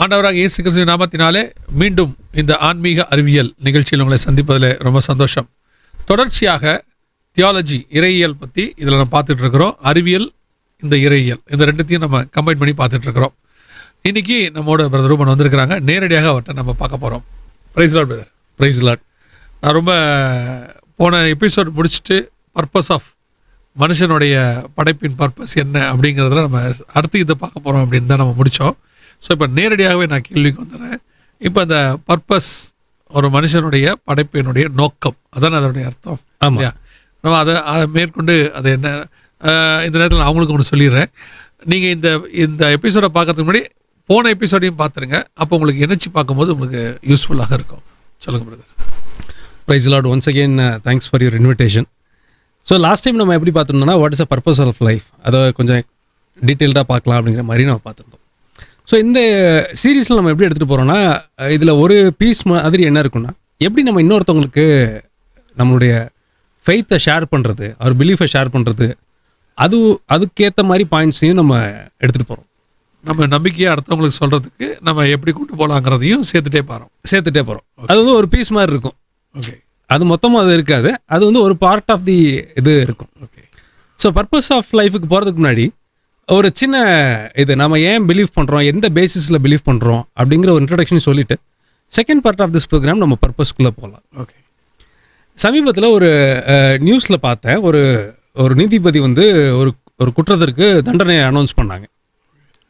ஆண்டவராக இயேசு கிறிஸ்துவின் நாமத்தினாலே மீண்டும் இந்த ஆன்மீக அறிவியல் நிகழ்ச்சியில் உங்களை சந்திப்பதில் ரொம்ப சந்தோஷம். தொடர்ச்சியாக தியாலஜி, இறையியல் பற்றி இதில் நம்ம பார்த்துட்டு இருக்கிறோம். அறிவியல், இந்த இறையியல், இந்த ரெண்டுத்தையும் நம்ம கம்பைன் பண்ணி பார்த்துட்டு இருக்கிறோம். இன்றைக்கி நம்மோட பிரதர் ரூபன் வந்திருக்கிறாங்க. நேரடியாக அவர்கிட்ட நம்ம பார்க்க போகிறோம். Praise lord brother. Praise lord. நான் ரொம்ப போன எபிசோட் முடிச்சுட்டு பர்பஸ் ஆஃப் மனுஷனுடைய படைப்பின் பர்பஸ் என்ன அப்படிங்கிறதுல நம்ம அடுத்து இதை பார்க்க போகிறோம் அப்படின்னு தான் நம்ம முடித்தோம். ஸோ இப்போ நேரடியாகவே நான் கேள்விக்கு வந்துடுறேன். இப்போ அந்த பர்பஸ், ஒரு மனுஷனுடைய படைப்பினுடைய நோக்கம், அதான் அதனுடைய அர்த்தம். ஆமாம். நம்ம அதை மேற்கொண்டு அது என்ன இந்த நேரத்தில் நான் அவங்களுக்கு ஒன்று சொல்லிடுறேன். நீங்கள் இந்த எபிசோடை பார்க்கறதுக்கு முன்னாடி போன எபிசோடையும் பார்த்துருங்க. அப்போ உங்களுக்கு இணைச்சி பார்க்கும்போது உங்களுக்கு யூஸ்ஃபுல்லாக இருக்கும். சொல்லுங்கள் brother. Praise lord. Once again thanks for your invitation. So last time நம்ம எப்படி பார்த்துருந்தோம்னா, what is a purpose of life, அதை கொஞ்சம் டீட்டெயில்டாக பார்க்கலாம் அப்படிங்கிற மாதிரி நம்ம பார்த்துருந்தோம். ஸோ இந்த சீரீஸில் நம்ம எப்படி எடுத்துகிட்டு போகிறோன்னா, இதில் ஒரு பீஸ் மாதிரி என்ன இருக்குன்னா, எப்படி நம்ம இன்னொருத்தவங்களுக்கு நம்மளுடைய ஃபெய்த்தை ஷேர் பண்ணுறது, அவர் பிலீஃபை ஷேர் பண்ணுறது, அதுக்கேற்ற மாதிரி பாயிண்ட்ஸையும் நம்ம எடுத்துகிட்டு போகிறோம். நம்ம நம்பிக்கையை அடுத்தவங்களுக்கு சொல்கிறதுக்கு நம்ம எப்படி கூட்டு போகலாங்கிறதையும் சேர்த்துட்டே போகிறோம். அது வந்து ஒரு பீஸ் மாதிரி இருக்கும். ஓகே. அது மொத்தமாக அது இருக்காது, அது வந்து ஒரு பார்ட் ஆஃப் தி இது இருக்கும். ஓகே. ஸோ பர்பஸ் ஆஃப் லைஃபுக்கு போகிறதுக்கு முன்னாடி ஒரு சின்ன இது, நம்ம ஏன் பிலீவ் பண்ணுறோம், எந்த பேசிஸில் பிலீவ் பண்ணுறோம் அப்படிங்கிற ஒரு இன்ட்ரடக்ஷன் சொல்லிவிட்டு second part of this program நம்ம பர்பஸ்க்குள்ளே போகலாம். ஓகே. சமீபத்தில் ஒரு நியூஸில் பார்த்தேன், ஒரு நீதிபதி வந்து ஒரு குற்றத்திற்கு தண்டனை அனௌன்ஸ் பண்ணாங்க.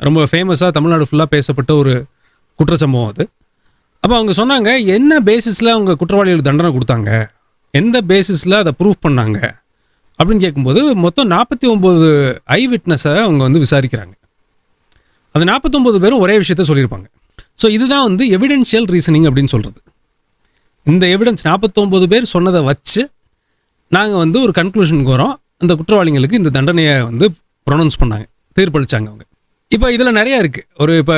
ரொம்ப ஃபேமஸாக தமிழ்நாடு ஃபுல்லாக பேசப்பட்ட ஒரு குற்றச்சம்பவம் அது. அப்போ அவங்க சொன்னாங்க, என்ன பேசிஸில் அவங்க குற்றவாளிகளுக்கு தண்டனை கொடுத்தாங்க, எந்த பேசிஸில் அதை ப்ரூவ் பண்ணாங்க அப்படின்னு கேட்கும்போது, மொத்தம் 49 ஐ விட்னஸை அவங்க வந்து விசாரிக்கிறாங்க. அந்த 49 பேரும் ஒரே விஷயத்த சொல்லியிருப்பாங்க. ஸோ இதுதான் வந்து எவிடென்ஷியல் ரீசனிங் அப்படின்னு சொல்கிறது. இந்த எவிடன்ஸ் 49 பேர் சொன்னதை வச்சு நாங்கள் வந்து ஒரு கன்க்ளூஷனுக்கு வரோம், அந்த குற்றவாளிகளுக்கு இந்த தண்டனையை வந்து ப்ரொனவுன்ஸ் பண்ணாங்க, தீர்ப்பளித்தாங்க அவங்க. இப்போ இதில் நிறையா இருக்குது. இப்போ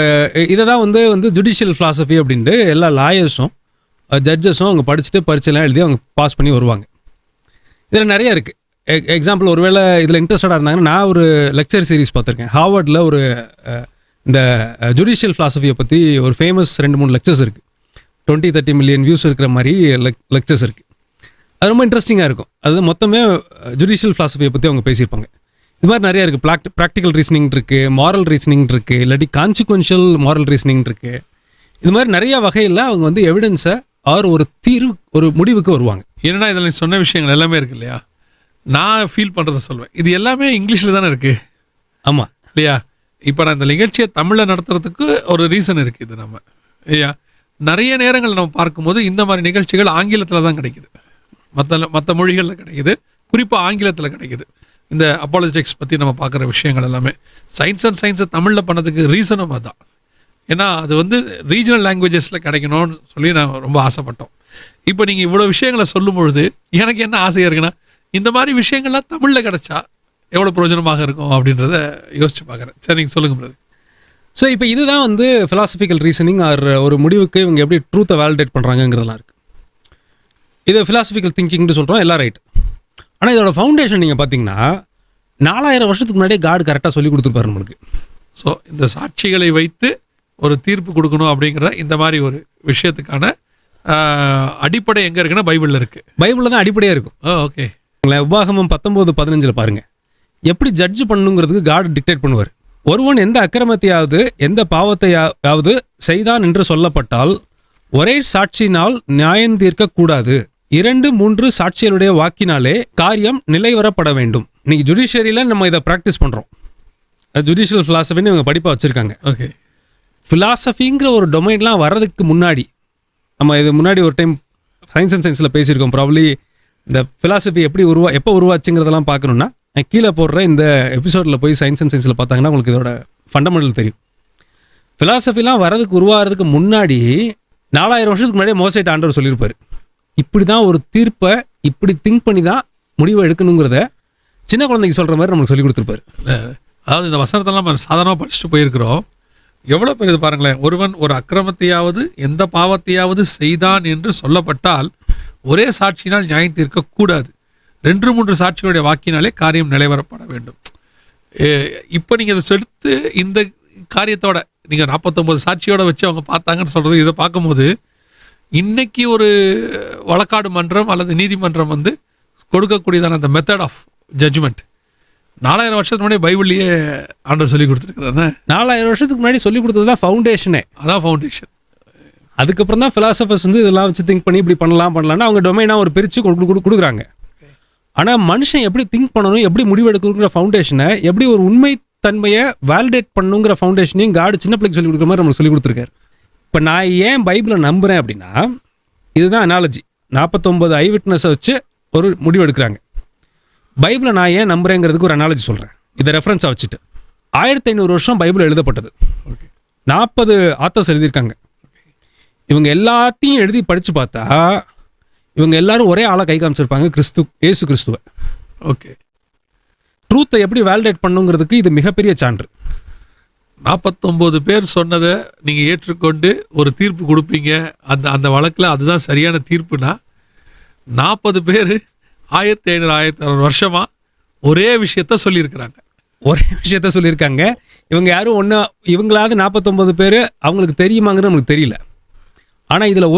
இதை தான் வந்து ஜுடிஷியல் ஃபிலாசபி அப்படின்ட்டு எல்லா லாயர்ஸும் ஜட்ஜஸும் அவங்க படிச்சுட்டு பரீட்சைலாம் எழுதி அவங்க பாஸ் பண்ணி வருவாங்க. இதில் நிறையா இருக்குது. எக்ஸாம்பிள், ஒருவேளை இதில் இன்ட்ரெஸ்டடாக இருந்தாங்கன்னா, நான் ஒரு லெக்சர் சீரிஸ் பார்த்துருக்கேன். ஹார்வர்டில் ஒரு இந்த ஜுடிஷியல் ஃபிலாசபியை பற்றி ஒரு ஃபேமஸ் 2-3 லெக்சர்ஸ் இருக்குது. 20-30 மில்லியன் வியூஸ் இருக்கிற மாதிரி லெக்சர்ஸ் இருக்குது. அது ரொம்ப இன்ட்ரெஸ்டிங்காக இருக்கும். அது மொத்தமே ஜுடிஷியல் ஃபிலாசபியை பற்றி அவங்க பேசியிருப்பாங்க. இது மாதிரி நிறையா இருக்குது. ப்ராக்டிக்கல் ரீசனிங் இருக்குது, மாரல் ரீசனிங் இருக்குது, இல்லாட்டி கான்சிக்வென்ஷியல் மாரல் ரீசனிங் இருக்குது. இது மாதிரி நிறையா வகையில் அவங்க வந்து எவிடன்ஸை ஒரு முடிவுக்கு வருவாங்க. ஏன்னா இதில் சொன்ன விஷயங்கள் எல்லாமே இருக்குது இல்லையா? நான் ஃபீல் பண்ணுறதை சொல்வேன். இது எல்லாமே இங்கிலீஷில் தானே இருக்குது. ஆமாம் இல்லையா? இப்போ நான் இந்த நிகழ்ச்சியை தமிழில் நடத்துறதுக்கு ஒரு ரீசன் இருக்குது. இது நம்ம இல்லையா, நிறைய நேரங்கள் நம்ம பார்க்கும்போது இந்த மாதிரி நிகழ்ச்சிகள் ஆங்கிலத்தில் தான் கிடைக்குது, மற்ற மொழிகளில் கிடைக்குது, குறிப்பாக ஆங்கிலத்தில் கிடைக்குது. இந்த அப்பாலஜெட்டிக்ஸ் பற்றி நம்ம பார்க்குற விஷயங்கள் எல்லாமே சயின்ஸை தமிழில் பண்ணதுக்கு ரீசனும் அதுதான். ஏன்னா அது வந்து ரீஜனல் லாங்குவேஜஸில் கிடைக்கணும்னு சொல்லி நான் ரொம்ப ஆசைப்பட்டோம். இப்போ நீங்கள் இவ்வளோ விஷயங்களை சொல்லும் பொழுது எனக்கு என்ன ஆசையாக இருக்குன்னா, இந்த மாதிரி விஷயங்கள்லாம் தமிழில் கிடைச்சா எவ்வளோ பிரயோஜனமாக இருக்கும் அப்படின்றத யோசிச்சு பார்க்குறேன். சரி, நீங்கள் சொல்லுங்கள் பிரதர். ஸோ இப்போ இதுதான் வந்து ஃபிலாசபிக்கல் ரீசனிங், ஒரு முடிவுக்கு இவங்க எப்படி ட்ரூத்தை வேலிடேட் பண்ணுறாங்கிறதுலாம் இருக்குது. இது ஃபிலாசபிக்கல் திங்கிங்னு சொல்கிறோம், எல்லாம் ரைட். ஆனால் இதோட ஃபவுண்டேஷன் நீங்கள் பார்த்தீங்கன்னா 4000 வருஷத்துக்கு முன்னாடியே காட் கரெக்டாக சொல்லி கொடுத்துருப்பாரு நம்மளுக்கு. ஸோ இந்த சாட்சிகளை வைத்து ஒரு தீர்ப்பு கொடுக்கணும் அப்படிங்கிற இந்த மாதிரி ஒரு விஷயத்துக்கான அடிப்படை எங்கே இருக்குன்னா பைபிளில் இருக்குது. பைபிளில் தான் அடிப்படையாக இருக்கும். ஓகே. உபாகமம் 19:15 பாருங்கள், எப்படி ஜட்ஜ் பண்ணுங்கிறதுக்கு காட் டிக்டேட் பண்ணுவார். ஒருவன் எந்த அக்கிரமத்தையாவது எந்த பாவத்தையாவது செய்தான் என்று சொல்லப்பட்டால் ஒரே சாட்சியினால் நியாயம் தீர்க்கக்கூடாது, 2-3 சாட்சிகளுடைய வாக்கினாலே காரியம் நிலைவரப்பட வேண்டும். இன்னைக்கு ஜுடிஷியரியில் நம்ம இதை ப்ராக்டிஸ் பண்ணுறோம். ஜுடிஷியல் ஃபிலாசபின்னு இவங்க படிப்பாக வச்சுருக்காங்க. ஓகே. ஃபிலாசபிங்கிற ஒரு டொமைன்லாம் வர்றதுக்கு முன்னாடி, நம்ம இது முன்னாடி ஒரு டைம் சயின்ஸ் அண்ட் சயின்ஸில் பேசியிருக்கோம். ப்ராப்ளி இந்த ஃபிலாசபி எப்போ உருவாச்சுங்கிறதெல்லாம் பார்க்கணுன்னா கீழே போடுற இந்த எபிசோடில் போய் சயின்ஸ் அண்ட் சயின்ஸில் பார்த்தாங்கன்னா உங்களுக்கு இதோட ஃபண்டமெண்டல் தெரியும். ஃபிலாசபிலாம் உருவாகிறதுக்கு முன்னாடி 4000 வருஷத்துக்கு முன்னாடியே மோசைட் ஆண்டவர் சொல்லியிருப்பார், இப்படி தான் ஒரு தீர்ப்பை இப்படி திங்க் பண்ணி தான் முடிவை எடுக்கணுங்கிறத சின்ன குழந்தைக்கு சொல்கிற மாதிரி நம்மளுக்கு சொல்லி கொடுத்துருப்பாரு. அதாவது இந்த வசனத்தெல்லாம் நம்ம சாதாரணமாக படிச்சுட்டு போயிருக்கிறோம். எவ்வளோ பேர் இது பாருங்களேன். ஒருவன் ஒரு அக்கிரமத்தையாவது எந்த பாவத்தையாவது செய்தான் என்று சொல்லப்பட்டால் ஒரே சாட்சியினால் நியாயம் தீர்க்கக்கூடாது, 2-3 சாட்சிகளுடைய வாக்கினாலே காரியம் நிலைவரப்பட வேண்டும். இப்போ நீங்கள் இதை செலுத்து காரியத்தோட நீங்கள் 49 சாட்சியோட வச்சு அவங்க பார்த்தாங்கன்னு சொல்கிறது, இதை பார்க்கும்போது இன்னைக்கு ஒரு வழக்காடு மன்றம் அல்லது நீதிமன்றம் வந்து கொடுக்கக்கூடியதான அந்த மெத்தட் ஆஃப் ஜட்ஜ்மெண்ட் 4000 வருஷத்துக்கு முன்னாடி பைபிள்லேயே ஆண்டவர் சொல்லி கொடுத்துருக்குறாரு. 4000 வருஷத்துக்கு முன்னாடி சொல்லி கொடுத்தது தான் ஃபவுண்டேஷனே. அதான் ஃபவுண்டேஷன். அதுக்கப்புறம் தான் ஃபிலாசபர்ஸ் வந்து இதெல்லாம் வச்சு திங்க் பண்ணி இப்படி பண்ணலாம்னு அவங்க டொமைனாக ஒரு பிரித்து கொடுக்குறாங்க. ஆனால் மனுஷன் எப்படி திங்க் பண்ணணும், எப்படி முடிவெடுக்கணுங்கிற ஃபவுண்டேஷனை, எப்படி ஒரு உண்மை தன்மையை வேலிடேட் பண்ணுங்கிற ஃபவுண்டேஷனையும் காடு சின்ன பிள்ளைக்கு சொல்லி கொடுக்குற மாதிரி நம்மளுக்கு சொல்லி கொடுத்துருக்காரு. இப்போ நான் ஏன் பைபிளை நம்புகிறேன் அப்படின்னா, இதுதான் அனாலஜி. 49 ஐ விட்னஸை வச்சு ஒரு முடிவு எடுக்கிறாங்க. பைபிளை நான் ஏன் நம்புறேங்கிறதுக்கு ஒரு அனாலஜி சொல்கிறேன். இதை ரெஃபரன்ஸாக வச்சுட்டு 1500 வருஷம் பைபிள் எழுதப்பட்டது. 40 ஆத்தர்ஸ் எழுதியிருக்காங்க. இவங்க எல்லாத்தையும் எழுதி படித்து பார்த்தா இவங்க எல்லாரும் ஒரே ஆளாக கை காமிச்சிருப்பாங்க, இயேசு கிறிஸ்துவை. ஓகே. ட்ரூத்தை எப்படி வேலிடேட் பண்ணுங்கிறதுக்கு இது மிகப்பெரிய சான்று. 49 பேர் சொன்னதை நீங்கள் ஏற்றுக்கொண்டு ஒரு தீர்ப்பு கொடுப்பீங்க. அந்த வழக்கில் அதுதான் சரியான தீர்ப்புனா, 40 பேர் 1500 வருஷமாக ஒரே விஷயத்த சொல்லியிருக்கிறாங்க. இவங்க யாரும் இவங்களாவது 49 பேர் அவங்களுக்கு தெரியுமாங்கிறது நமக்கு தெரியல. ஆனால் இதில்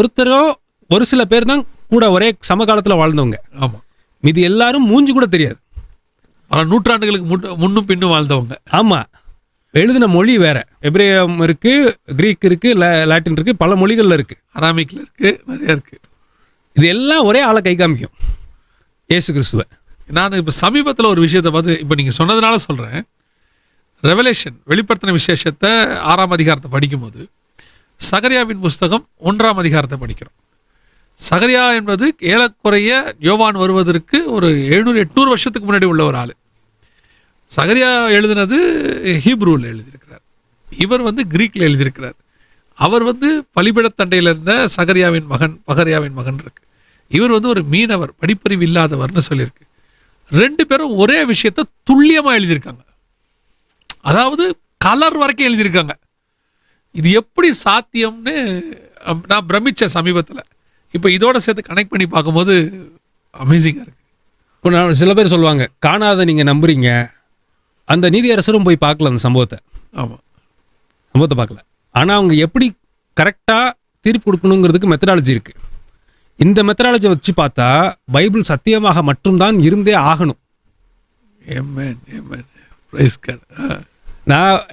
ஒரு சில பேர் தான் கூட ஒரே சமகாலத்தில் வாழ்ந்தவங்க. ஆமாம். மீதி எல்லாரும் மூஞ்சி கூட தெரியாது. ஆனால் நூற்றாண்டுகளுக்கு முன்னும் பின்னும் வாழ்ந்தவங்க. ஆமாம். எழுதின மொழி வேற. எபிரேயம் இருக்கு, கிரீக் இருக்கு, லாட்டின் இருக்கு, பல மொழிகளில் இருக்கு, அராமிக்கில் இருக்கு, நிறைய இருக்கு. இது எல்லாம் ஒரே ஆளை கை காமிக்கும், இயேசு கிறிஸ்துவை. நான் இப்போ சமீபத்தில் ஒரு விஷயத்தை பார்த்து இப்போ நீங்கள் சொன்னதுனால சொல்கிறேன். ரெவலேஷன் வெளிப்படுத்தின விசேஷத்தை 6ஆம் அதிகாரத்தை படிக்கும்போது சகரியாவின் புஸ்தகம் 1ஆம் அதிகாரத்தை படிக்கிறோம். சகரியா என்பது ஏறக்குறைய யோவான் வருவதற்கு ஒரு 700-800 வருஷத்துக்கு முன்னாடி உள்ள ஒரு ஆள். சகரியா எழுதினது ஹீப்ரூவில் எழுதியிருக்கிறார். இவர் வந்து கிரீக்கில் எழுதியிருக்கிறார். அவர் வந்து பலிபிடத்தண்டையில் இருந்த பகரியாவின் மகன் இருக்கு. இவர் வந்து ஒரு மீனவர், படிப்பறிவு இல்லாதவர்னு சொல்லியிருக்கு. 2 பேரும் ஒரே விஷயத்தை துல்லியமாக எழுதியிருக்காங்க. அதாவது கலர் வரைக்கும் எழுதியிருக்காங்க. இது எப்படி சாத்தியம்னு நான் பிரமிச்சேன் சமீபத்தில். இப்போ இதோட சேர்த்து கனெக்ட் பண்ணி பார்க்கும்போது அமேசிங்காக இருக்குது. இப்போ நான் சில பேர் சொல்லுவாங்க, காணாத நீங்கள் நம்புறீங்க. அந்த நீதியரசரும் போய் பார்க்கல அந்த சம்பவத்தை. ஆமாம், சம்பவத்தை பார்க்கல. ஆனால் அவங்க எப்படி கரெக்டாக தீர்ப்பு கொடுக்கணுங்கிறதுக்கு மெத்தடாலஜி இருக்குது. இந்த மெத்தடாலஜியை வச்சு பார்த்தா பைபிள் சத்தியமாக மட்டும்தான் இருந்தே ஆகணும்.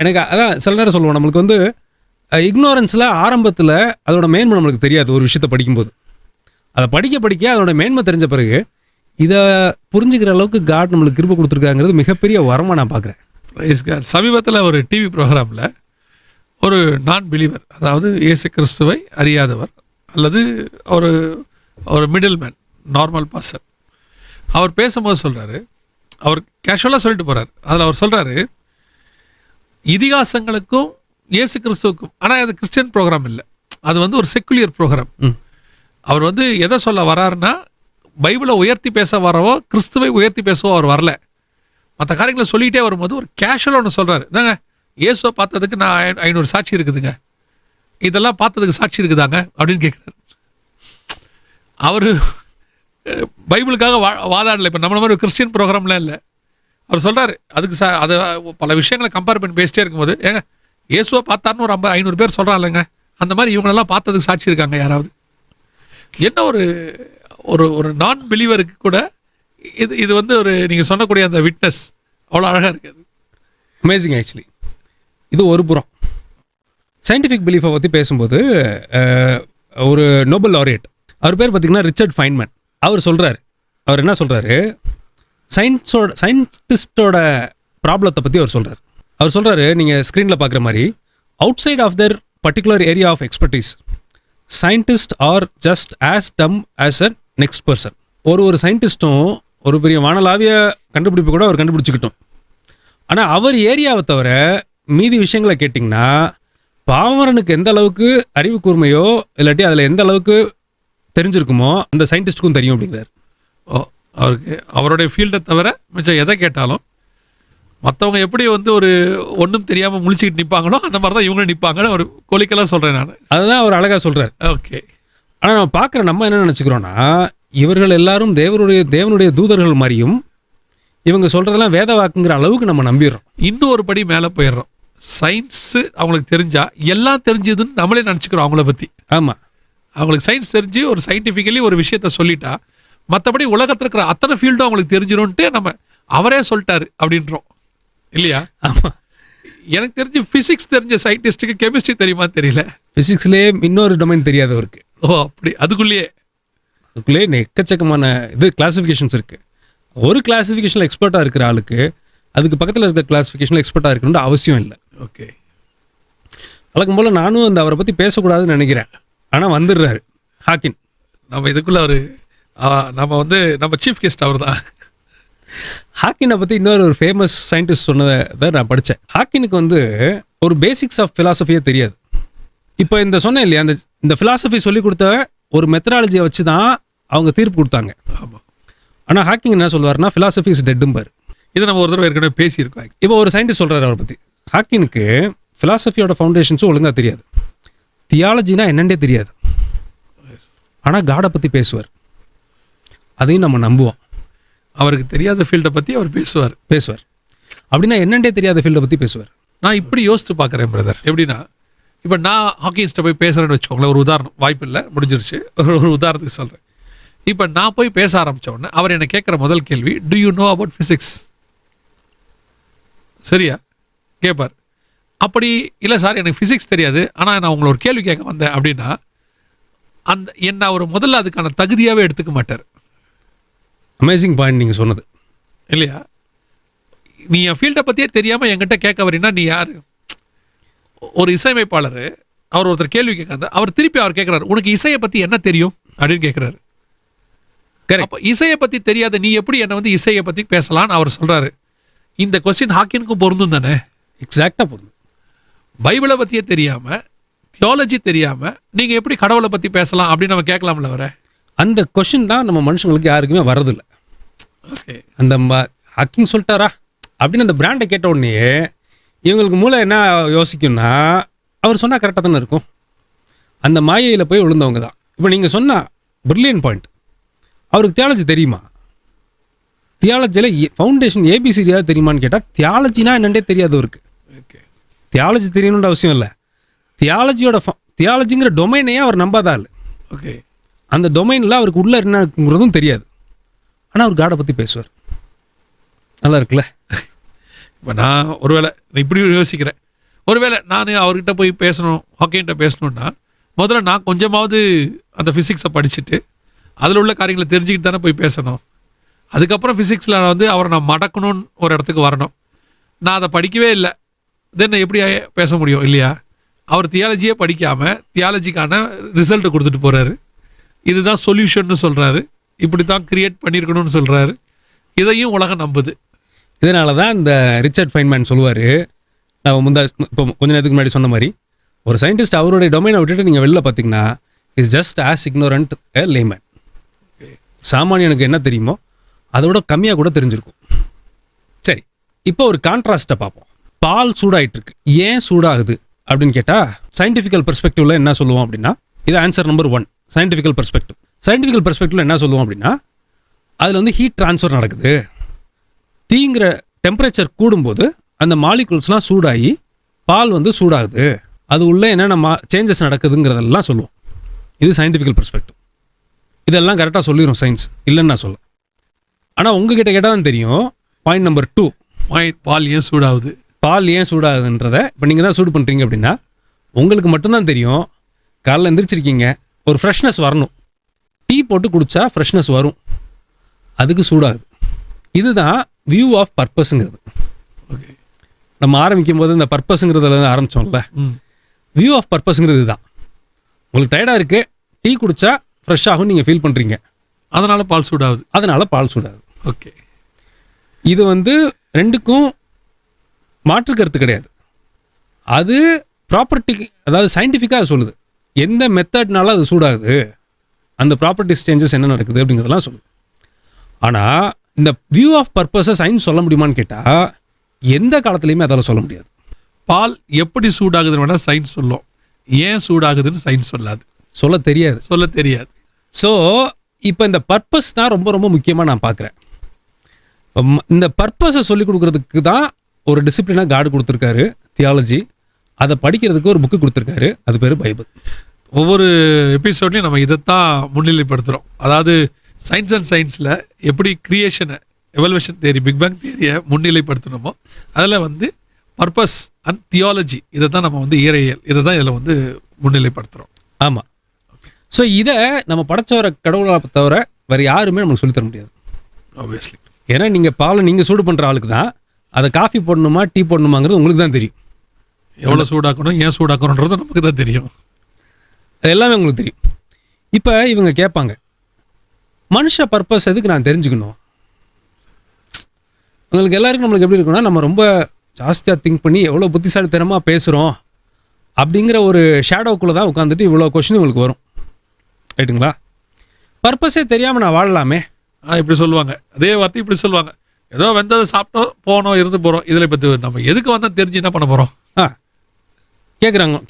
எனக்கு அதான் சில நேரம் சொல்லுவோம், நம்மளுக்கு வந்து இக்னோரன்ஸில் ஆரம்பத்தில் அதோட மேன்மை நம்மளுக்கு தெரியாது. ஒரு விஷயத்தை படிக்கும்போது அதை படிக்க அதோட மேன்மை தெரிஞ்ச பிறகு இதை புரிஞ்சுக்கிற அளவுக்கு காட் நம்மளுக்கு கிருபை கொடுத்துருக்காங்கிறது மிகப்பெரிய வரமாக நான் பார்க்குறேன். சமீபத்தில் ஒரு டிவி ப்ரோக்ராமில் ஒரு நான் பிலீவர், அதாவது இயேசு கிறிஸ்துவை அறியாதவர் அல்லது ஒரு மிடில் மேன், நார்மல் பர்சன், அவர் பேசும்போது சொல்கிறாரு, அவர் கேஷுவலாக சொல்லிட்டு போகிறார். அதில் அவர் சொல்கிறாரு, இதிகாசங்களுக்கும் இயேசு கிறிஸ்துவுக்கும், ஆனால் அது கிறிஸ்டியன் ப்ரோக்ராம் இல்லை, அது வந்து ஒரு செக்குலியர் ப்ரோக்ராம். அவர் வந்து எதை சொல்ல வர்றாருன்னா, பைபிளை உயர்த்தி பேச வரவோ கிறிஸ்துவை உயர்த்தி பேசவோ அவர் வரல. மற்ற காரியங்களை சொல்லிகிட்டே வரும்போது ஒரு கேஷுவலாக ஒன்று சொல்கிறாரு, என்னங்க இயேசுவை பார்த்ததுக்கு நான் 500 சாட்சி இருக்குதுங்க, இதெல்லாம் பார்த்ததுக்கு சாட்சி இருக்குதாங்க அப்படின்னு கேட்குறாரு. அவர் பைபிளுக்காக வாதாடலை. இப்போ நம்மள மாதிரி கிறிஸ்டியன் ப்ரோக்ராம்லாம் இல்லை. அவர் சொல்கிறாரு, அதுக்கு அதை பல விஷயங்களை கம்பேர் பண்ணி பேசிட்டே இருக்கும்போது, ஏங்க இயேசுவை பார்த்தாருன்னு ஒரு 500 பேர் சொல்கிறான் இல்லைங்க, அந்த மாதிரி இவங்களெல்லாம் பார்த்ததுக்கு சாட்சி இருக்காங்க யாராவது? என்ன ஒரு நான் பிலீவருக்கு கூட இது வந்து ஒரு நீங்கள் சொன்னக்கூடிய அந்த விட்னஸ் அவ்வளோ அழகாக இருக்குது. அமேசிங். ஆக்சுவலி இது ஒரு புறம். சயின்டிஃபிக் பிலீஃபை பற்றி பேசும்போது ஒரு நோபல் லாரியட், அவர் பேர் பார்த்திங்கன்னா ரிச்சர்ட் ஃபைன்மேன், அவர் என்ன சொல்கிறாரு, சயின்டிஸ்டோட ப்ராப்ளத்தை பற்றி அவர் சொல்கிறாரு, நீங்கள் ஸ்க்ரீனில் பார்க்குற மாதிரி, outside of their particular area of expertise scientist or just as dumb as a next person. ஒரு சயின்டிஸ்ட்டும் ஒரு பெரிய வானலாவிய கண்டுபிடிப்பு கூட அவர் கண்டுபிடிச்சிக்கிட்டோம். ஆனால் அவர் ஏரியாவை தவிர மீதி விஷயங்களை கேட்டிங்கன்னா பாமரனுக்கு எந்த அளவுக்கு அறிவு கூர்மையோ இல்லாட்டி அதில் எந்த அளவுக்கு தெரிஞ்சிருக்குமோ அந்த சயின்டிஸ்ட்டுக்கும் தெரியும் அப்படிங்கிறார். அவருக்கு அவருடைய ஃபீல்டை தவிர மிச்சம் எதை கேட்டாலும் மற்றவங்க எப்படி வந்து ஒரு ஒன்றும் தெரியாமல் முழிச்சுக்கிட்டு நிற்பாங்களோ அந்த மாதிரி தான் இவங்களும் நிற்பாங்கன்னு ஒரு கோலிக்கெல்லாம் சொல்கிறேன் நான். அதுதான் அவர் அழகாக சொல்கிறார். ஓகே. ஆனால் நம்ம பார்க்குற நம்ம என்ன நினச்சிக்கிறோன்னா, இவர்கள் எல்லாரும் தேவனுடைய தூதர்கள் மாதிரியும் இவங்க சொல்கிறதெல்லாம் வேத வாக்குங்கிற அளவுக்கு நம்ம நம்பிடுறோம். இன்னும் ஒரு படி மேலே போயிடுறோம். சயின்ஸு அவங்களுக்கு தெரிஞ்சா எல்லாம் தெரிஞ்சதுன்னு நம்மளே நினச்சிக்கிறோம் அவங்கள பற்றி. ஆமாம், அவங்களுக்கு சயின்ஸ் தெரிஞ்சு ஒரு சயின்டிஃபிக்கலி ஒரு விஷயத்த சொல்லிட்டா மற்றபடி உலகத்தில் இருக்கிற அத்தனை ஃபீல்டும் அவங்களுக்கு தெரிஞ்சிடும்ன்ட்டு நம்ம அவரே சொல்லிட்டாரு அப்படின்றோம் இல்லையா? ஆமாம். எனக்கு தெரிஞ்சு ஃபிசிக்ஸ் தெரிஞ்ச சயின்டிஸ்ட்டுக்கு கெமிஸ்ட்ரி தெரியுமா தெரியல. ஃபிசிக்ஸ்லேயே இன்னொரு டொமைன் தெரியாதவருக்கு. அப்படி அதுக்குள்ளேயே எக்கச்சக்கமான கிளாசிஃபிகேஷன்ஸ் இருக்குது. ஒரு கிளாசிஃபிகேஷனில் எக்ஸ்பர்ட்டாக இருக்கிற ஆளுக்கு அதுக்கு பக்கத்தில் இருக்கிற கிளாசிஃபிகேஷனில் எக்ஸ்பர்ட்டாக இருக்கணும்னு அவசியம் இல்லை. ஓகே, வழக்கம் போல் நானும் அந்த அவரை பற்றி பேசக்கூடாதுன்னு நினைக்கிறேன். ஆனால் வந்துடுறாரு ஹாக்கின். நம்ம இதுக்குள்ளே நம்ம சீஃப் கெஸ்ட் அவர் தான். ஹாக்கினை பற்றி இன்னொரு ஃபேமஸ் சயின்டிஸ்ட் சொன்னதை நான் படித்தேன். ஹாக்கினுக்கு ஒரு பேசிக்ஸ் ஆஃப் ஃபிலாசபியே தெரியாது. இப்போ சொன்னேன் இல்லையா, இந்த ஃபிலாசபி சொல்லி கொடுத்த ஒரு மெத்தடாலஜியை வச்சு தான் அவங்க தீர்ப்பு கொடுத்தாங்க. ஆமாம். ஆனால் ஹாக்கிங் என்ன சொல்லுவார்னா ஃபிலாசபி இஸ் டெட்டும்பார். இதை நம்ம ஒரு தடவை ஏற்கனவே பேசியிருக்கோம். இப்போ ஒரு சயின்டிஸ்ட் சொல்கிறார் அவரை பற்றி, ஹாக்கினுக்கு ஃபிலாசபியோட ஃபவுண்டேஷன்ஸும் ஒழுங்காக தெரியாது, தியாலஜினா என்னன்னே தெரியாது. ஆனால் காடை பற்றி பேசுவார். அதையும் நம்ம நம்புவோம். அவருக்கு தெரியாத ஃபீல்டை பற்றி அவர் பேசுவார். அப்படின்னா என்னண்டே தெரியாத ஃபீல்டை பற்றி பேசுவார். நான் இப்படி யோசித்து பார்க்குறேன் பிரதர். எப்படின்னா, இப்போ நான் ஹாக்கிஸ்ட்டை போய் பேசுகிறேன்னு வச்சுக்கோங்களேன். ஒரு உதாரணம், வாய்ப்பு இல்லை, முடிஞ்சிருச்சு. ஒரு உதாரணத்துக்கு சொல்கிறேன். இப்போ நான் போய் பேச ஆரம்பித்த உடனே அவர் என்னை கேட்குற முதல் கேள்வி, to you know about physics? சரியா கேட்பார். அப்படி இல்லை சார் எனக்கு ஃபிசிக்ஸ் தெரியாது, ஆனால் நான் உங்களை ஒரு கேள்வி கேட்க வந்தேன் அப்படின்னா என்ன அவர் முதல்ல அதுக்கான தகுதியாகவே எடுத்துக்க மாட்டார். அமேசிங் பாயிண்ட் நீங்கள் சொன்னது இல்லையா? நீ என் ஃபீல்டை பற்றியே தெரியாமல் என்கிட்ட கேட்க வரீங்கன்னா நீ யார்? ஒரு இசையமைப்பாளர், அவர் ஒருத்தர் கேள்வி கேட்காத, அவர் திருப்பி அவர் கேட்குறாரு, உனக்கு இசையை பற்றி என்ன தெரியும் அப்படின்னு கேட்குறாரு. அப்போ இசையை பற்றி தெரியாத நீ எப்படி என்னை இசையை பற்றி பேசலான்னு அவர் சொல்கிறாரு. இந்த கொஸ்டின் ஹாக்கினுக்கும் பொருந்தும் தானே? எக்ஸாக்டாக பொருந்தும். பைபிளை பற்றியே தெரியாமல், தியாலஜி தெரியாமல் நீங்கள் எப்படி கடவுளை பற்றி பேசலாம் அப்படின்னு நம்ம கேட்கலாம்ல வர. அந்த கொஸ்டின் தான் நம்ம மனுஷங்களுக்கு யாருக்குமே வரதில்லை. அந்த ஹாக்கிங் சொல்லிட்டாரா அப்படின்னு அந்த பிராண்டை கேட்ட உடனே இவங்களுக்கு மூளை என்ன யோசிக்கும்னா, அவர் சொன்னால் கரெக்டாக தானே இருக்கும். அந்த மாயையில் போய் விழுந்தவங்க தான். இப்போ நீங்கள் சொன்ன பிரில்லியன் பாயிண்ட், அவருக்கு தியாலஜி தெரியுமா? தியாலஜியில் ஃபவுண்டேஷன் ஏபிசிடியாவது தெரியுமான்னு கேட்டால் தியாலஜினா என்னண்டே தெரியாது அவருக்கு. தியாலஜி தெரியணுன்ற அவசியம் இல்லை, தியாலஜிங்கிற டொமைனையே அவர் நம்பாதாள். ஓகே, அந்த டொமைனில் அவருக்கு உள்ள என்னங்கிறதும் தெரியாது. ஆனால் அவர் காடை பற்றி பேசுவார். நல்லா இருக்குல்ல? இப்போ நான் ஒருவேளை இப்படி யோசிக்கிறேன், ஒருவேளை நான் அவர்கிட்ட போய் பேசணும், ஹாக்கின்கிட்ட பேசணுன்னா முதல்ல நான் கொஞ்சமாவது அந்த ஃபிசிக்ஸை படிச்சுட்டு அதில் உள்ள காரியங்களை தெரிஞ்சுக்கிட்டு தானே போய் பேசணும். அதுக்கப்புறம் ஃபிசிக்ஸில் அவரை நான் மடக்கணும்னு ஒரு இடத்துக்கு வரணும். நான் அதை படிக்கவே இல்லை, தென் எப்படி பேச முடியும் இல்லையா? அவர் தியாலஜியே படிக்காமல் தியாலஜிக்கான ரிசல்ட்டை கொடுத்துட்டு போகிறாரு. இதுதான் சொல்யூஷன்னு சொல்கிறாரு, இப்படி தான் கிரியேட் பண்ணியிருக்கணும்னு சொல்கிறாரு. இதையும் உலகம் நம்புது. இதனால தான் இந்த ரிச்சர்ட் ஃபைன்மேன் சொல்லுவார், நான் இப்போ கொஞ்ச நேரத்துக்கு முன்னாடி சொன்ன மாதிரி, ஒரு சயின்டிஸ்ட் அவருடைய டொமைனை விட்டுட்டு நீங்கள் வெளில பார்த்தீங்கன்னா is just as ignorant a layman. சாமானியனுக்கு என்ன தெரியுமோ அதை விட கம்மியாக கூட தெரிஞ்சிருக்கும். சரி, இப்போ ஒரு கான்ட்ராஸ்ட்டை பார்ப்போம். பால் சூடாகிட்டு இருக்கு. ஏன் சூடாகுது அப்படின்னு கேட்டால் சயின்டிஃபிக்கல் பெர்ஸ்பெக்டிவில் என்ன சொல்லுவோம் அப்படின்னா, இது answer number 1, scientifical perspective. Scientifical பெர்ஸ்பெக்டிவில் என்ன சொல்லுவோம் அப்படின்னா, அதில் ஹீட் ட்ரான்ஸ்ஃபர் நடக்குது. தீங்கிற டெம்பரேச்சர் கூடும்போது அந்த மாலிகுல்ஸ்லாம் சூடாகி பால் சூடாகுது. அது உள்ளே என்னென்ன சேஞ்சஸ் நடக்குதுங்கிறதெல்லாம் சொல்லுவோம். இது சயின்டிஃபிக்கல் பெர்ஸ்பெக்டிவ். இதெல்லாம் கரெக்டாக சொல்லிடும் சயின்ஸ், இல்லைன்னு நான் சொல்ல. ஆனால் உங்ககிட்ட கேட்டால் தான் தெரியும் பாயிண்ட் நம்பர் 2, பால் ஏன் சூடாகுது. பால் ஏன் சூடாகுதுன்றதை இப்போ நீங்கள் தான் சூடு பண்ணுறீங்க அப்படின்னா உங்களுக்கு மட்டும்தான் தெரியும். காலைல எந்திரிச்சிருக்கீங்க, ஒரு ஃப்ரெஷ்னஸ் வரணும். டீ போட்டு குடித்தா ஃப்ரெஷ்னஸ் வரும், அதுக்கு சூடாகுது. இதுதான் வியூ ஆஃப் பர்பஸுங்கிறது. ஓகே, நம்ம ஆரம்பிக்கும் போது இந்த பர்பஸுங்கிறதுல ஆரம்பித்தோம்ல, வியூ ஆஃப் பர்பஸுங்கிறது தான். உங்களுக்கு டயர்டாக இருக்குது, டீ குடித்தா ஃப்ரெஷ்ஷாகும் நீங்கள் ஃபீல் பண்ணுறீங்க, அதனால் பால் சூடாகுது. ஓகே, இது ரெண்டுக்கும் மாற்று கருத்து கிடையாது. அது ப்ராப்பர்ட்டி, அதாவது சயின்டிஃபிக்காக சொல்லுது எந்த மெத்தட்னால அது சூடாகுது, அந்த ப்ராப்பர்ட்டிஸ் சேஞ்சஸ் என்ன நடக்குது அப்படிங்கிறதெல்லாம் சொல்லுது. ஆனால் இந்த வியூ ஆஃப் பர்பஸை சயின்ஸ் சொல்ல முடியுமான்னு கேட்டால் எந்த காலத்துலையுமே அதால் சொல்ல முடியாது. பால் எப்படி சூடாகுதுன்னு வேணால் சயின்ஸ் சொல்லும், ஏன் சூடாகுதுன்னு சயின்ஸ் சொல்ல தெரியாது. ஸோ இப்போ இந்த பர்பஸ் தான் ரொம்ப ரொம்ப முக்கியமாக நான் பார்க்குறேன். இந்த பர்பஸை சொல்லிக் கொடுக்குறதுக்கு தான் ஒரு டிசிப்ளினாக காட் கொடுத்துருக்காரு, தியாலஜி. அதை படிக்கிறதுக்கு ஒரு புக்கு கொடுத்துருக்காரு, அது பேர் பைபிள். ஒவ்வொரு எபிசோட்லையும் நம்ம இதைத்தான் முன்னிலைப்படுத்துகிறோம். அதாவது சயின்ஸ் அண்ட் சயின்ஸில் எப்படி கிரியேஷனை, எவல்யூஷன் தியரி, பிக் பேங் தியரியை முன்னிலைப்படுத்தணுமோ அதில் வந்து பர்பஸ் அண்ட் தியாலஜி இதை தான் நம்ம வந்து இயற்பியல் இதை தான் இதில் வந்து முன்னிலைப்படுத்துகிறோம். ஆமாம். ஸோ இதை நம்ம படைச்சவரை கடவுளை தவிர வேறு யாருமே நமக்கு சொல்லித்தர முடியாது. ஆப்வியஸ்லி. ஏன்னா நீங்கள் பாலை நீங்கள் சூடு பண்ணுற ஆளுக்கு தான் அதை காஃபி போடணுமா டீ போடணுமாங்கிறது உங்களுக்கு தான் தெரியும். எவ்வளோ சூடாக்கணும், ஏன் சூடாக்கணுன்றது நமக்கு தான் தெரியும். அது எல்லாமே உங்களுக்கு தெரியும். இப்போ இவங்க கேட்பாங்க, மனுஷ பர்பஸ் எதுக்கு நான் தெரிஞ்சுக்கணும்? உங்களுக்கு எல்லாருக்கும் நம்மளுக்கு எப்படி இருக்குன்னா, நம்ம ரொம்ப ஜாஸ்தியாக திங்க் பண்ணி எவ்வளோ புத்திசாலித்தனமாக பேசுகிறோம் அப்படிங்கிற ஒரு ஷேடோக்குள்ளே தான் உட்காந்துட்டு இவ்வளோ கொஷின் உங்களுக்கு வரும். ரைட்டுங்களா? பர்பஸே தெரியாமல் நான் வாழலாமே. இப்படி சொல்லுவாங்க, அதே வார்த்தை இப்படி சொல்லுவாங்க, ஏதோ வந்ததை சாப்பிட்டோம் போனோம் இருந்து போகிறோம், இதில் பற்றி நம்ம எதுக்கு வந்தால் தெரிஞ்சு என்ன பண்ண போகிறோம்?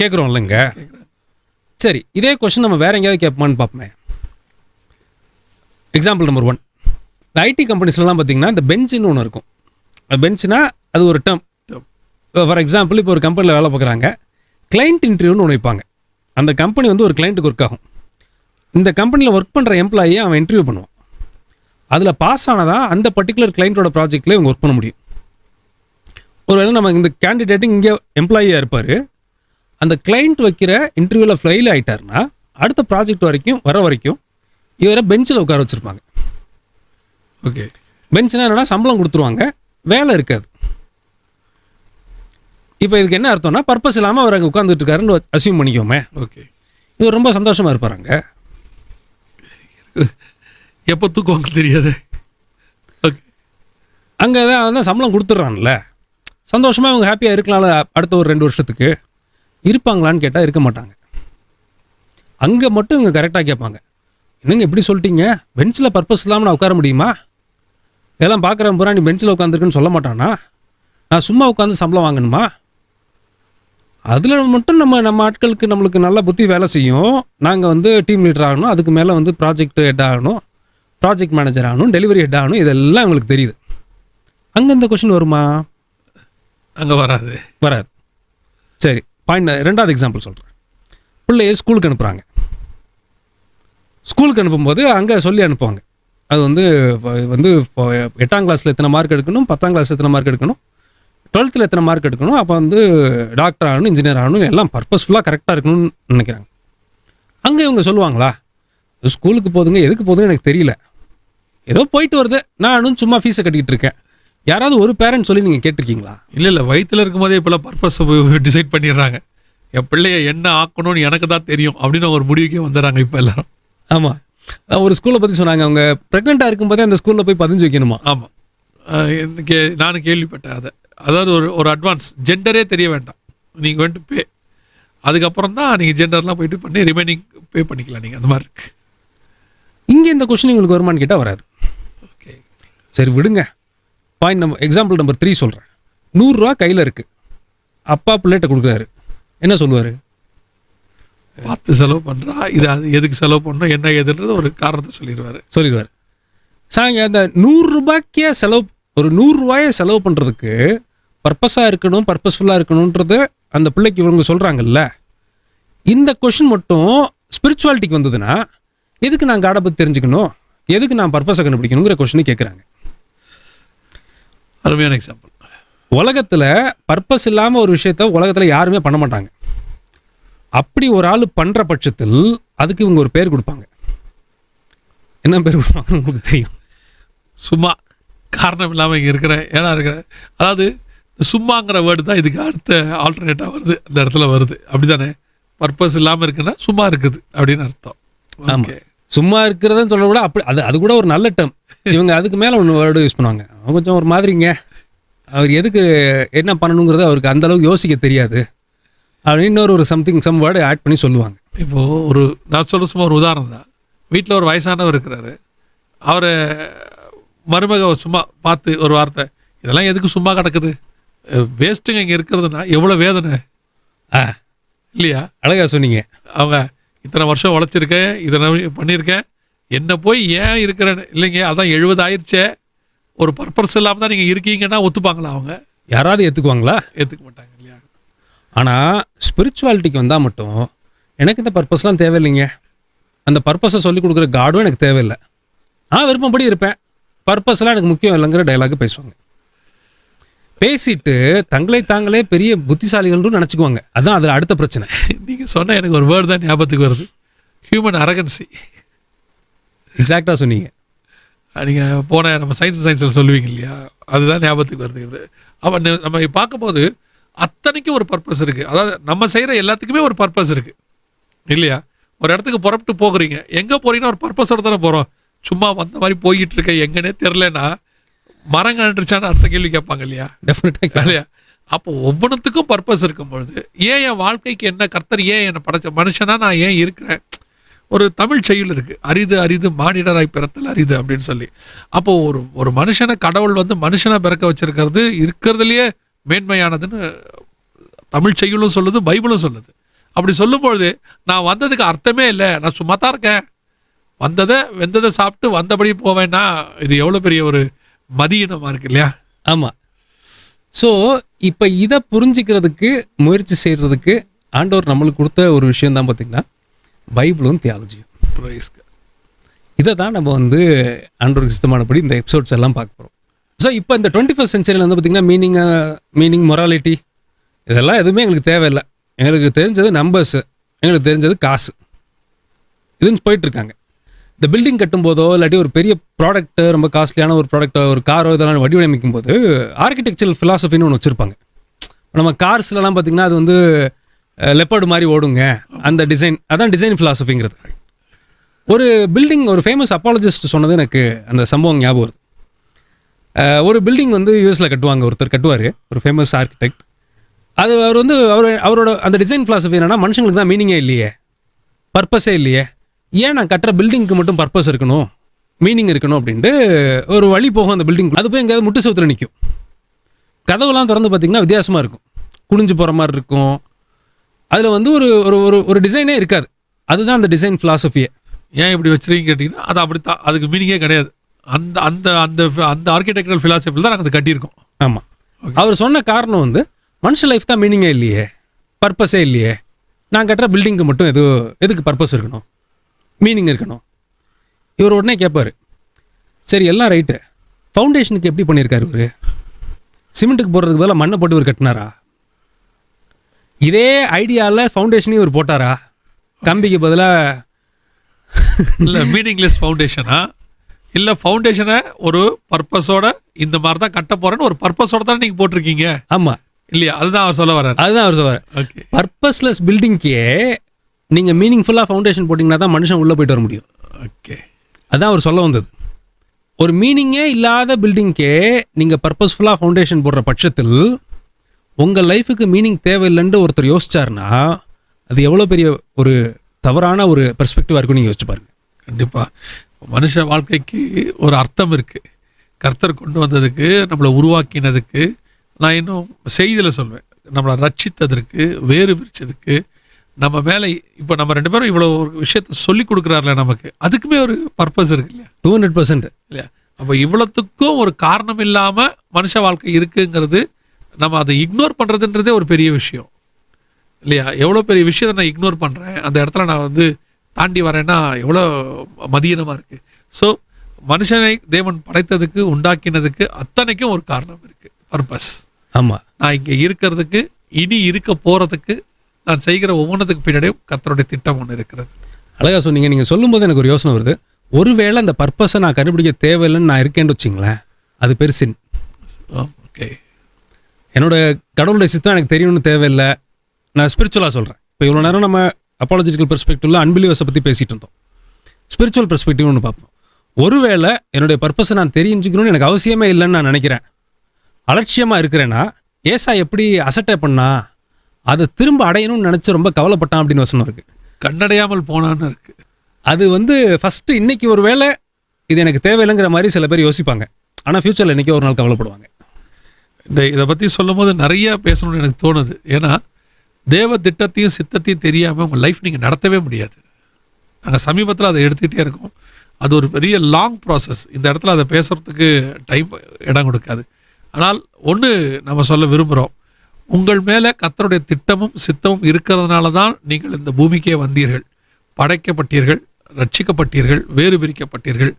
கேட்குறோம் இல்லைங்க. சரி, இதே கொஷின் நம்ம வேற எங்கேயாவது கேட்போமான்னு பார்ப்போமே. எக்ஸாம்பிள் நம்பர் 1, இந்த ஐடி கம்பெனிஸ்லாம் பார்த்தீங்கன்னா இந்த பெஞ்சுன்னு ஒன்று இருக்கும். பெஞ்சுனா அது ஒரு டேர்ம். ஃபார் எக்ஸாம்பிள் இப்போ ஒரு கம்பெனியில் வேலை பார்க்குறாங்க, கிளைண்ட் இன்டர்வியூன்னு ஒன்று வைப்பாங்க. அந்த கம்பெனி வந்து ஒரு கிளைண்ட்டுக்கு ஒர்க் ஆகும். இந்த கம்பெனியில் ஒர்க் பண்ணுற எம்ப்ளாயியை அவன் இன்டர்வியூ பண்ணுவான். அதில் பாஸ் ஆனதான் அந்த பர்டிகுலர் கிளைண்ட்டோட ப்ராஜெக்டில் இவங்க ஒர்க் பண்ண முடியும். ஒருவேளை நம்ம இந்த கேண்டிடேட்டு இங்கே எம்ப்ளாயியாக இருப்பார், அந்த கிளைண்ட் வைக்கிற இன்டர்வியூவில் ஃபெயில் ஆகிட்டார்னா அடுத்த ப்ராஜெக்ட் வர வரைக்கும் இவரை பெஞ்சில் உட்கார வச்சுருப்பாங்க. ஓகே. பெஞ்சுனா என்னென்னா சம்பளம் கொடுத்துருவாங்க, வேலை இருக்காது. இப்போ இதுக்கு என்ன அர்த்தம்னா, பர்பஸ் இல்லாமல் அவர் அங்கே உட்காந்துட்டு இருக்காருன்னு அசியூம் பண்ணிக்கோமே. ஓகே. இவர் ரொம்ப சந்தோஷமாக இருப்பாருங்க. எப்போ தூக்குவாங்க தெரியாது. ஓகே. அங்கே தான் சம்பளம் கொடுத்துட்றான்ல, சந்தோஷமாக அவங்க ஹாப்பியாக இருக்கலாம்ல. அடுத்த ஒரு 2 வருஷத்துக்கு இருப்பாங்களான்னு கேட்டால் இருக்க மாட்டாங்க. அங்கே மட்டும் இவங்க கரெக்டாக கேட்பாங்க, என்னங்க எப்படி சொல்லிட்டீங்க, பெஞ்சில் பர்பஸ் இல்லாமல் நான் உட்கார முடியுமா? இதெல்லாம் பார்க்குறேன் பூரா நீ பெஞ்சில் உட்காந்துருக்குன்னு சொல்ல மாட்டானா? நான் சும்மா உட்காந்து சம்பளம் வாங்கணுமா? அதில் மட்டும் நம்ம ஆட்களுக்கு நம்மளுக்கு நல்ல புத்தி வேலை செய்யும். நாங்கள் வந்து டீம் லீடர் ஆகணும், அதுக்கு மேலே வந்து ப்ராஜெக்ட் ஹெட் ஆகணும், ப்ராஜெக்ட் மேனேஜர் ஆகணும், டெலிவரி ஹெட் ஆகணும், இதெல்லாம் எங்களுக்கு தெரியுது. அங்கே இந்த கொஷின் வருமா? அங்கே வராது. சரி, பாயிண்ட் 2வது எக்ஸாம்பிள் சொல்கிறேன். பிள்ளைய ஸ்கூலுக்கு அனுப்புகிறாங்க. ஸ்கூலுக்கு அனுப்பும்போது அங்கே சொல்லி அனுப்புவாங்க, அது வந்து 8ஆம் கிளாஸில் எத்தனை மார்க் எடுக்கணும், 10ஆம் கிளாஸில் எத்தனை மார்க் எடுக்கணும், 12th எத்தனை மார்க் எடுக்கணும், அப்போ வந்து டாக்டர் ஆகணும், இன்ஜினியர் ஆகணும், எல்லாம் பர்பஸ்ஃபுல்லாக கரெக்டாக இருக்கணும்னு நினைக்கிறாங்க. அங்கே இவங்க சொல்லுவாங்களா, ஸ்கூலுக்கு போதுங்க, எதுக்கு போதுன்னு எனக்கு தெரியல, ஏதோ போயிட்டு வருது, நானும் சும்மா ஃபீஸை கட்டிக்கிட்டு இருக்கேன். யாராவது ஒரு பேரண்ட் சொல்லி நீங்கள் கேட்டிருக்கீங்களா? இல்லை, வயிற்றில் இருக்கும்போதே இப்போலாம் பர்பஸ் டிசைட் பண்ணிடுறாங்க. என் பிள்ளைய என்ன ஆக்கணும்னு எனக்கு தான் தெரியும் அப்படின்னு ஒரு முடிவுக்கே வந்துடுறாங்க இப்போ எல்லாரும். ஆமாம், ஒரு ஸ்கூலை பற்றி சொன்னாங்க, அவங்க ப்ரெக்னெண்ட்டாக இருக்கும்போதே அந்த ஸ்கூலில் போய் பதிஞ்சு வைக்கணுமா? ஆமாம், நானும் கேள்விப்பட்டேன் அதை. அதாவது ஒரு அட்வான்ஸ் ஜெண்டரே தெரிய வேண்டாம், நீங்கள் வந்துட்டு பே, அதுக்கப்புறம் தான் நீங்கள் ஜெண்டர்லாம் போயிட்டு பண்ணி ரிமைனிங் பே பண்ணிக்கலாம் நீங்கள். அந்த மாதிரி இருக்குது. இங்கே இந்த கொஷின் உங்களுக்கு வருமானு கேட்டால் வராது. ஓகே, சரி விடுங்க. எக்ஸாம்பிள் நம்பர் 3 சொல்கிறேன். 100 ரூபா கையில் இருக்குது, அப்பா பிள்ளைகிட்ட கொடுக்குறாரு, என்ன சொல்லுவார்? பார்த்து செலவு பண்ணுறா, இது அது எதுக்கு செலவு பண்ணணும் என்ன ஏதுன்றது ஒரு காரணத்தை சொல்லிடுவார். சாங்க அந்த 100 ரூபாய்க்கே ஒரு 100 ரூபாயை செலவு பண்ணுறதுக்கு பர்பஸாக இருக்கணும், பர்பஸ்ஃபுல்லாக இருக்கணுன்றது அந்த பிள்ளைக்கு இவங்க சொல்கிறாங்கல்ல. இந்த கொஷின் மட்டும் ஸ்பிரிச்சுவாலிட்டிக்கு வந்ததுன்னா, எதுக்கு நான் காடை பற்றி தெரிஞ்சுக்கணும், எதுக்கு நான் பர்பஸை கண்டுபிடிக்கணுங்கிற கொஷினை கேட்குறாங்க. அருமையான எக்ஸாம்பிள். உலகத்தில் பர்பஸ் இல்லாமல் ஒரு விஷயத்த உலகத்தில் யாருமே பண்ண மாட்டாங்க. அப்படி ஒரு ஆள் பண்ணுற பட்சத்தில் அதுக்கு இவங்க ஒரு பேர் கொடுப்பாங்க. என்ன பேர் கொடுப்பாங்கன்னு உங்களுக்கு தெரியும்? சும்மா காரணம் இல்லாமல் இங்கே இருக்கிற ஏன்னா அதாவது சும்மாங்கிற வேர்டு தான் இதுக்கு அடுத்த ஆல்டர்னேட்டாக வருது, அந்த இடத்துல வருது. அப்படி தானே? பர்பஸ் இல்லாமல் இருக்குன்னா சும்மா இருக்குது அப்படின்னு அர்த்தம். ஆமாம், சும்மா இருக்கிறதுன்னு சொல்ல கூட அப்படி அது கூட ஒரு நல்ல டேர்ம். இவங்க அதுக்கு மேலே ஒன்று வேர்டு யூஸ் பண்ணுவாங்க, கொஞ்சம் ஒரு மாதிரிங்க, அவர் எதுக்கு என்ன பண்ணணுங்கிறது அவருக்கு அந்தளவுக்கு யோசிக்க தெரியாது அப்படின்னு இன்னொரு சம் வேர்டு ஆட் பண்ணி சொல்லுவாங்க. இப்போது நான் சொல்ல சும்மா ஒரு உதாரணம் தான். வீட்டில் ஒரு வயசானவர் இருக்கிறாரு, அவரை மருமக சும்மா பார்த்து ஒரு வார்த்தை, இதெல்லாம் எதுக்கு சும்மா கிடக்குது, வேஸ்ட்டுங்க இங்கே இருக்கிறதுனா எவ்வளோ வேதனை இல்லையா? அழகா சொன்னீங்க. அவங்க இத்தனை வருஷம் உழைச்சிருக்கேன், இதனை பண்ணியிருக்கேன், என்ன போய் ஏன் இருக்கிறேன்னு இல்லைங்க, அதான் 70 ஆயிடுச்சே, ஒரு பர்பஸ் இல்லாமல் தான் நீங்கள் இருக்கீங்கன்னா ஒத்துப்பாங்களா அவங்க? யாராவது ஏற்றுக்குவாங்களா? ஏற்றுக்க மாட்டாங்க இல்லையா? ஆனால் ஸ்பிரிச்சுவாலிட்டிக்கு வந்தால் மட்டும் எனக்கு இந்த பர்பஸ்லாம் தேவையில்லைங்க, அந்த பர்பஸை சொல்லிக் கொடுக்குற காடும் எனக்கு தேவையில்லை, நான் விருப்பப்படி இருப்பேன், பர்பஸ்லாம் எனக்கு முக்கியம் இல்லைங்கிற டைலாக் பேசுவாங்க. பேசிட்டு தங்களை தாங்களே பெரிய புத்திசாலிகள்னு நினச்சிக்குவாங்க. அதுதான் அதில் அடுத்த பிரச்சனை. நீங்கள் சொன்ன எனக்கு ஒரு வேர்டு தான் ஞாபகத்துக்கு வருது, ஹியூமன் அரகன்சி. எக்ஸாக்டாக சொன்னீங்க. நீங்கள் போன நம்ம சயின்ஸில் சொல்லுவீங்க இல்லையா, அதுதான் ஞாபகத்துக்கு வருது இது. அப்போ நம்ம பார்க்கும்போது அத்தனைக்கும் ஒரு பர்பஸ் இருக்குது. அதாவது நம்ம செய்கிற எல்லாத்துக்குமே ஒரு பர்பஸ் இருக்குது இல்லையா? ஒரு இடத்துக்கு புறப்பட்டு போகிறீங்க, எங்கே போகிறீங்கன்னா ஒரு பர்பஸோட தானே போகிறோம். சும்மா வந்த மாதிரி போய்கிட்டு இருக்க எங்கன்னே தெரிலனா மரம் கண்டுச்சான்னு அடுத்த கேள்வி கேட்பாங்க இல்லையா? டெஃபினட்டாக இல்லையா? அப்போ ஒவ்வொன்றுத்துக்கும் பர்பஸ் இருக்கும் பொழுது ஏன் என் வாழ்க்கைக்கு என்ன கர்த்தர் ஏன் என்னை படைச்ச மனுஷனா நான் ஏன் இருக்கிறேன்? ஒரு தமிழ் செய்யுள் இருக்குது, அரிது அரிது மானிடராய் பிறத்தல் அரிது அப்படின்னு சொல்லி. அப்போது ஒரு மனுஷனை கடவுள் வந்து மனுஷனை பிறக்க வச்சிருக்கிறது இருக்கிறதுலையே மேன்மையானதுன்னு தமிழ் செய்யுளும் சொல்லுது, பைபிளும் சொல்லுது. அப்படி சொல்லும்பொழுது நான் வந்ததுக்கு அர்த்தமே இல்லை, நான் சும்மா தான் இருக்கேன், வந்ததை வெந்ததை சாப்பிட்டு வந்தபடி போவேன்னா இது எவ்வளோ பெரிய ஒரு மதியினமாக இருக்கு இல்லையா? ஆமாம். ஸோ இப்போ இதை புரிஞ்சிக்கிறதுக்கு முயற்சி செய்கிறதுக்கு ஆண்டவர் நம்மளுக்கு கொடுத்த ஒரு விஷயம் தான் பார்த்திங்கன்னா பைபிளும் தியாலஜியும். இதை தான் நம்ம வந்து ஆண்டவருக்கு சித்தமானபடி இந்த எபிசோட்ஸ் எல்லாம் பார்க்க போகிறோம். ஸோ இப்போ இந்த 21st சென்ச்சுரியில் வந்து பார்த்திங்கன்னா மீனிங் மொராலிட்டி இதெல்லாம் எதுவுமே எங்களுக்கு தேவையில்லை. எங்களுக்கு தெரிஞ்சது நம்பர்ஸு, எங்களுக்கு தெரிஞ்சது காசு, இதுன்னு போயிட்டுருக்காங்க. இந்த பில்டிங் கட்டும்போதோ இல்லாட்டி ஒரு பெரிய ப்ராடக்ட்டு, ரொம்ப காஸ்ட்லியான ஒரு ப்ராடக்ட்டோ, ஒரு காரோ இதெல்லாம் வடிவமைக்கும் போது ஆர்கிடெக்சரல் ஃபிலாசபின்னு ஒன்று வச்சுருப்பாங்க. நம்ம கார்ஸ்லலாம் பார்த்திங்கன்னா அது வந்து லெப்பர்டு மாதிரி ஓடுங்க, அந்த டிசைன், அதான் டிசைன் ஃபிலாசபிங்கிறது. ஒரு பில்டிங், ஒரு ஃபேமஸ் அப்பாலஜிஸ்ட் சொன்னது எனக்கு அந்த சம்பவம் ஞாபகம் வருது. ஒரு பில்டிங் வந்து யூஎஸில் கட்டுவாங்க, ஒருத்தர் கட்டுவார், ஒரு ஃபேமஸ் ஆர்கிடெக்ட். அது அவர் வந்து அவரோட அந்த டிசைன் ஃபிலாசபி என்னென்னா, மனுஷங்களுக்கு தான் மீனிங்கே இல்லையே, பர்பஸே இல்லையே, ஏன் நான் கட்டுற பில்டிங்க்கு மட்டும் பர்பஸ் இருக்கணும், மீனிங் இருக்கணும் அப்படின்ட்டு ஒரு வழி போகும் அந்த பில்டிங். அது போய் எங்கேயாவது முட்டு சவுத்தில் நிற்கும். கதவுலாம் திறந்து பார்த்திங்கன்னா வித்தியாசமாக இருக்கும், குனிஞ்சு போகிற மாதிரி இருக்கும். அதில் வந்து ஒரு ஒரு ஒரு டிசைனே இருக்காது. அதுதான் அந்த டிசைன் ஃபிலாசபியே. ஏன் இப்படி வச்சுருக்கீங்க கேட்டிங்கன்னா அது அப்படித்தான், அதுக்கு மீனிங்கே கிடையாது. அந்த அந்த அந்த அந்த ஆர்கிடெக்சரல் ஃபிலாசபியில் தான் நாங்கள் அதை கட்டியிருக்கோம். ஆமாம். அவர் சொன்ன காரணம் வந்து மனுஷ லைஃப் தான் மீனிங்கே இல்லையே, பர்பஸே இல்லையே, நான் கட்டுற பில்டிங்க்கு மட்டும் எதுக்கு பர்பஸ் இருக்கணும், மீனிங் இருக்கணும். இவர் உடனே கேட்பார், சரி எல்லாம் ரைட்டு, ஃபவுண்டேஷனுக்கு எப்படி பண்ணியிருக்காரு இவர்? சிமெண்ட்டுக்கு போடுறதுக்கு பதிலாக மண்ணை போட்டு இவர் கட்டினாரா? இதே ஐடியாவில் ஃபவுண்டேஷனையும் இவர் போட்டாரா? கம்பிக்கு பதிலாக இல்லை மீனிங்லெஸ் ஃபவுண்டேஷனா, இல்லை ஃபவுண்டேஷனை ஒரு பர்பஸோட இந்த மாதிரி தான் கட்ட போகிறேன்னு ஒரு பர்பஸோட தான் நீங்கள் போட்டிருக்கீங்க. ஆமாம் இல்லையா? அதுதான் அவர் சொல்ல வர்றாரு. அதுதான் அவர் சொல்லுவார். ஓகே, பர்பஸ்லெஸ் பில்டிங்க்கே நீங்கள் மீனிங்ஃபுல்லாக ஃபவுண்டேஷன் போட்டிங்கன்னா தான் மனுஷன் உள்ளே போய்ட்டு வர முடியும். ஓகே, அதுதான் அவர் சொல்ல வந்தது. ஒரு மீனிங்கே இல்லாத பில்டிங்க்கே நீங்கள் பர்பஸ்ஃபுல்லாக ஃபவுண்டேஷன் போடுற பட்சத்தில் உங்கள் லைஃபுக்கு மீனிங் தேவையில்லைன்னு ஒருத்தர் யோசிச்சார்னா அது எவ்வளோ பெரிய ஒரு தவறான ஒரு பெர்ஸ்பெக்டிவாக இருக்குன்னு நீங்கள் யோசிச்சு பாருங்கள். கண்டிப்பாக மனுஷ வாழ்க்கைக்கு ஒரு அர்த்தம் இருக்குது. கர்த்தர் கொண்டு வந்ததுக்கு, நம்மளை உருவாக்கினதுக்கு, நான் இன்னும் செய்தியில் சொல்வேன், நம்மளை ரட்சித்ததற்கு, வேறு பிரித்ததுக்கு, நம்ம மேலே இப்போ நம்ம 2 பேரும் இவ்வளோ ஒரு விஷயத்த சொல்லி கொடுக்குறாருல நமக்கு, அதுக்குமே ஒரு பர்பஸ் இருக்கு இல்லையா? 200% இல்லையா? அப்போ இவ்வளோத்துக்கும் ஒரு காரணம் இல்லாமல் மனுஷ வாழ்க்கை இருக்குங்கிறது, நம்ம அதை இக்னோர் பண்ணுறதுன்றதே ஒரு பெரிய விஷயம் இல்லையா? எவ்வளோ பெரிய விஷயத்தை நான் இக்னோர் பண்ணுறேன், அந்த இடத்துல நான் வந்து தாண்டி வரேன்னா எவ்வளோ மதியனமாக இருக்குது. ஸோ மனுஷனை தேவன் படைத்ததுக்கு, உண்டாக்கினதுக்கு அத்தனைக்கும் ஒரு காரணம் இருக்குது, பர்பஸ். ஆமாம். நான் இங்கே இருக்கிறதுக்கு, இனி இருக்க போகிறதுக்கு, நான் செய்கிற ஒவ்வொன்றதுக்கு பின்னாடியும் கர்த்தருடைய திட்டம் ஒன்று இருக்கிறது. அழகாக சொன்னீங்க. நீங்கள் சொல்லும்போது எனக்கு ஒரு யோசனை வருது. ஒருவேளை அந்த பர்பஸை நான் கண்டுபிடிக்க தேவையில்லைன்னு நான் இருக்கேன்னு வச்சிங்களேன், அது பேர் சின். ஓகே, என்னோட கடவுளுடைய சித்தம் எனக்கு தெரியணும்னு தேவையில்லை. நான் ஸ்பிரிச்சுவலாக சொல்கிறேன். இப்போ இவ்வளோ நேரம் நம்ம அப்பாலஜிக்கல் பெர்ஸ்பெக்டிவில் அன்பிலீவர்ஸை பற்றி பேசிகிட்டு இருந்தோம். ஸ்பிரிச்சுவல் பெர்ஸ்பெக்டிவ் ஒன்று பார்ப்போம். ஒருவேளை என்னுடைய பர்பஸை நான் தெரிஞ்சுக்கணும்னு எனக்கு அவசியமே இல்லைன்னு நான் நினைக்கிறேன், அலட்சியமாக இருக்கிறேன்னா, ஏசா எப்படி அசட்டை பண்ணா, அதை திரும்ப அடையணும்னு நினச்சி ரொம்ப கவலைப்பட்டான் அப்படின்னு வசனம் இருக்குது. கண்ணடையாமல் போனான்னு இருக்குது. அது வந்து ஃபஸ்ட்டு இன்றைக்கி ஒரு வேளை இது எனக்கு தேவையில்லைங்கிற மாதிரி சில பேர் யோசிப்பாங்க. ஆனால் ஃப்யூச்சரில் இன்றைக்கி ஒரு நாள் கவலைப்படுவாங்க. இதை பற்றி சொல்லும் போது நிறையா பேசணும்னு எனக்கு தோணுது. ஏன்னா தேவ திட்டத்தையும் சித்தத்தையும் தெரியாமல் உங்கள் லைஃப் நீங்கள் நடத்தவே முடியாது. நாங்கள் சமீபத்தில் அதை எடுத்துக்கிட்டே இருக்கோம். அது ஒரு பெரிய லாங் ப்ராசஸ். இந்த இடத்துல அதை பேசுகிறதுக்கு டைம் இடம் கொடுக்காது. ஆனால் ஒன்று நம்ம சொல்ல விரும்புகிறோம், உங்கள் மேலே கர்த்தருடைய திட்டமும் சித்தமும் இருக்கிறதுனால தான் நீங்கள் இந்த பூமிக்கே வந்தீர்கள், படைக்கப்பட்டீர்கள், ரட்சிக்கப்பட்டீர்கள், வேறு பிரிக்கப்பட்டீர்கள்.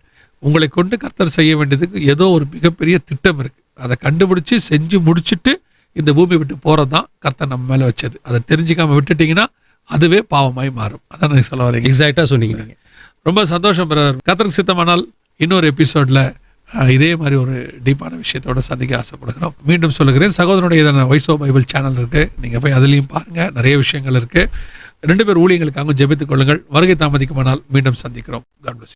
உங்களை கொண்டு கர்த்தர் செய்ய வேண்டியதுக்கு ஏதோ ஒரு மிகப்பெரிய திட்டம் இருக்குது. அதை கண்டுபிடிச்சி செஞ்சு முடிச்சுட்டு இந்த பூமி விட்டு போகிறது தான் கர்த்தர் நம்ம மேலே வச்சது. அதை தெரிஞ்சுக்காமல் விட்டுட்டிங்கன்னா அதுவே பாவமாய் மாறும். அதான் நான் சொல்ல வரீங்க. எக்ஸாக்டாக சொன்னீங்க நீங்கள். ரொம்ப சந்தோஷம் பிரதர். கர்த்தருக்கு சித்தமானால் இன்னொரு எபிசோடில் இதே மாதிரி ஒரு டீப்பான விஷயத்தோட சந்திக்க ஆசைப்படுகிறோம். மீண்டும் சொல்லுகிறேன், சகோதரனுடைய வாய்ஸ் ஆஃப் பைபிள் சேனல் இருக்குது, நீங்கள் போய் அதுலேயும் பாருங்கள், நிறைய விஷயங்கள் இருக்குது. 2 பேர் ஊழியங்களுக்காகவும் ஜெபித்துக் கொள்ளுங்கள். வருகை தாமதிக்குமானால் மீண்டும் சந்திக்கிறோம். God bless you.